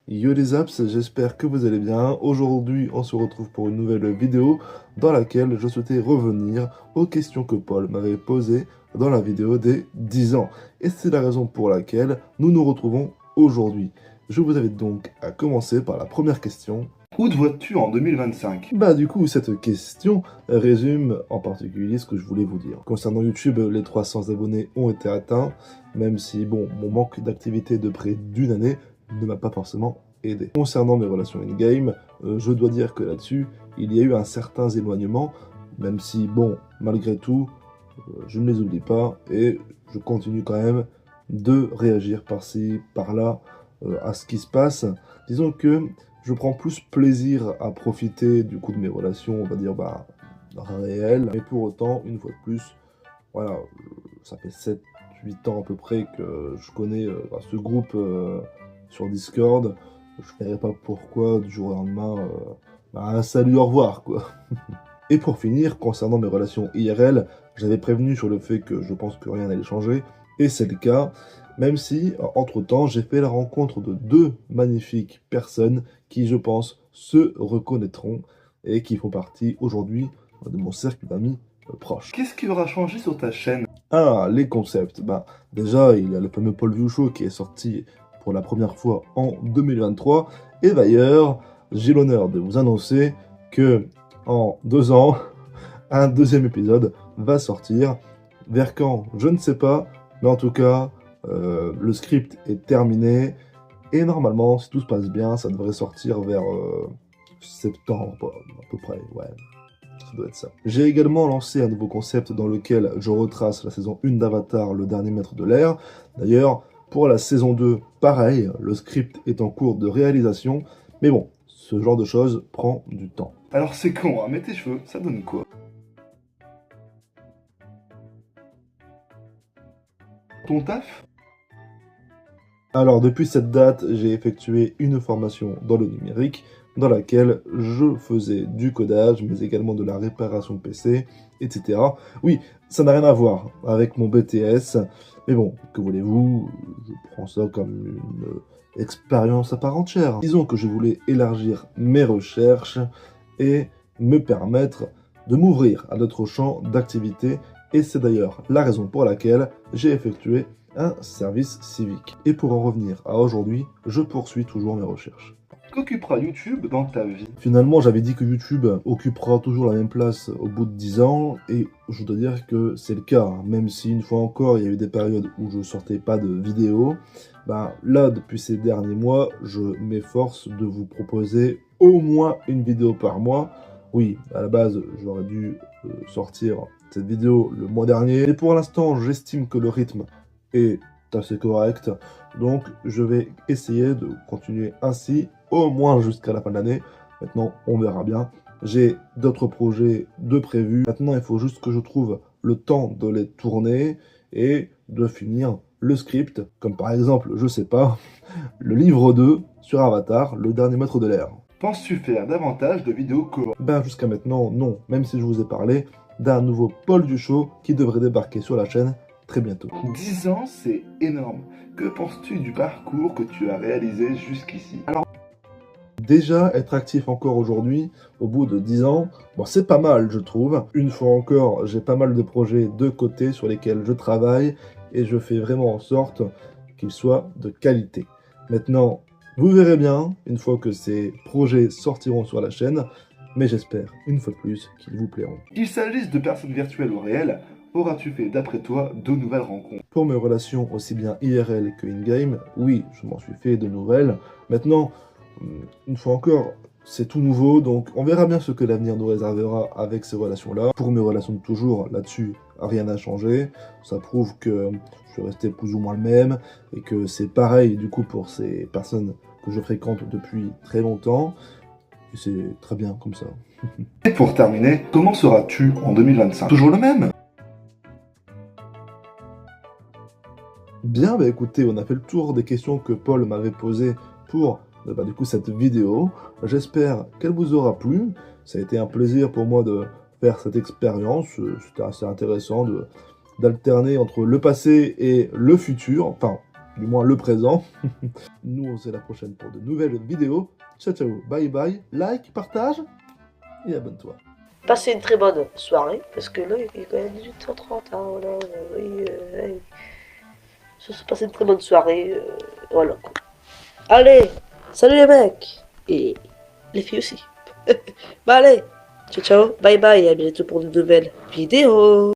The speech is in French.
Yo les apps, j'espère que vous allez bien. Aujourd'hui, on se retrouve pour une nouvelle vidéo dans laquelle je souhaitais revenir aux questions que Paul m'avait posées dans la vidéo des 10 ans. Et c'est la raison pour laquelle nous nous retrouvons aujourd'hui. Je vous invite donc à commencer par la première question. Où te vois-tu en 2025? Bah du coup, cette question résume en particulier ce que je voulais vous dire. Concernant YouTube, les 300 abonnés ont été atteints, même si, bon, mon manque d'activité de près d'une année ne m'a pas forcément aidé. Concernant mes relations in-game, je dois dire que là-dessus, il y a eu un certain éloignement, même si, bon, malgré tout, je ne les oublie pas et je continue quand même de réagir par-ci, par-là à ce qui se passe. Disons que je prends plus plaisir à profiter du coup de mes relations, on va dire, bah, réelles. Mais pour autant, une fois de plus, voilà, ça fait 7-8 ans à peu près que je connais ce groupe sur Discord. Je ne verrai pas pourquoi du jour au lendemain, bah, salut, au revoir, quoi. Et pour finir, concernant mes relations IRL, j'avais prévenu sur le fait que je pense que rien n'allait changer, et c'est le cas, même si, entre-temps, j'ai fait la rencontre de deux magnifiques personnes qui, je pense, se reconnaîtront et qui font partie aujourd'hui de mon cercle d'amis proches. Qu'est-ce qui aura changé sur ta chaîne? Ah, les concepts. Ben, déjà, il y a le fameux Paul View Show qui est sorti pour la première fois en 2023. Et d'ailleurs, j'ai l'honneur de vous annoncer que en 2 ans, un deuxième épisode va sortir. Vers quand? Je ne sais pas. Mais en tout cas, le script est terminé. Et normalement, si tout se passe bien, ça devrait sortir vers septembre, à peu près, ouais. Ça doit être ça. J'ai également lancé un nouveau concept dans lequel je retrace la saison 1 d'Avatar, le dernier maître de l'air. D'ailleurs, pour la saison 2, pareil, le script est en cours de réalisation. Mais bon, ce genre de choses prend du temps. Alors c'est con, hein, mais tes cheveux, ça donne quoi? Ton taf? Alors, depuis cette date, j'ai effectué une formation dans le numérique dans laquelle je faisais du codage, mais également de la réparation PC, etc. Oui, ça n'a rien à voir avec mon BTS, mais bon, que voulez-vous, je prends ça comme une expérience à part entière. Disons que je voulais élargir mes recherches et me permettre de m'ouvrir à d'autres champs d'activité, et c'est d'ailleurs la raison pour laquelle j'ai effectué un service civique. Et pour en revenir à aujourd'hui, je poursuis toujours mes recherches. Qu'occupera YouTube dans ta vie? Finalement, j'avais dit que YouTube occupera toujours la même place au bout de 10 ans, et je dois dire que c'est le cas, même si une fois encore, il y a eu des périodes où je sortais pas de vidéos. Ben, là, depuis ces derniers mois, je m'efforce de vous proposer au moins une vidéo par mois. Oui, à la base, j'aurais dû sortir cette vidéo le mois dernier, et pour l'instant, j'estime que le rythme est assez correct, donc je vais essayer de continuer ainsi au moins jusqu'à la fin de l'année. Maintenant, on verra bien. J'ai d'autres projets de prévus. Maintenant, il faut juste que je trouve le temps de les tourner et de finir le script, comme par exemple, je sais pas, le livre 2 sur Avatar, le dernier maître de l'air. Penses-tu faire davantage de vidéos co? Ben jusqu'à maintenant, non, même si je vous ai parlé d'un nouveau Paul du Show qui devrait débarquer sur la chaîne très bientôt. 10 ans, c'est énorme. Que penses-tu du parcours que tu as réalisé jusqu'ici? Alors, déjà, être actif encore aujourd'hui, au bout de 10 ans, bon, c'est pas mal, je trouve. Une fois encore, j'ai pas mal de projets de côté sur lesquels je travaille et je fais vraiment en sorte qu'ils soient de qualité. Maintenant, vous verrez bien, une fois que ces projets sortiront sur la chaîne, mais j'espère, une fois de plus, qu'ils vous plairont. qu'il s'agisse de personnes virtuelles ou réelles, auras-tu fait, d'après toi, de nouvelles rencontres? Pour mes relations aussi bien IRL que in-game, oui, je m'en suis fait de nouvelles. Maintenant, une fois encore, c'est tout nouveau, donc on verra bien ce que l'avenir nous réservera avec ces relations-là. Pour mes relations de toujours, là-dessus, rien n'a changé. Ça prouve que je suis resté plus ou moins le même, et que c'est pareil du coup pour ces personnes que je fréquente depuis très longtemps. Et c'est très bien comme ça. Et pour terminer, comment seras-tu en 2025? Toujours le même? Bien, bah écoutez, on a fait le tour des questions que Paul m'avait posées pour du coup cette vidéo. J'espère qu'elle vous aura plu. Ça a été un plaisir pour moi de faire cette expérience. C'était assez intéressant d'alterner entre le passé et le futur. Enfin, du moins le présent. Nous, on se dit à la prochaine pour de nouvelles vidéos. Ciao, ciao, bye bye, like, partage et abonne-toi. Passez une très bonne soirée, parce que là, il est quand même 18h30. Hein, voilà, oui, passez une très bonne soirée. Voilà. Allez, salut les mecs et les filles aussi. Bah allez, ciao ciao, bye bye, à bientôt pour de nouvelles vidéos.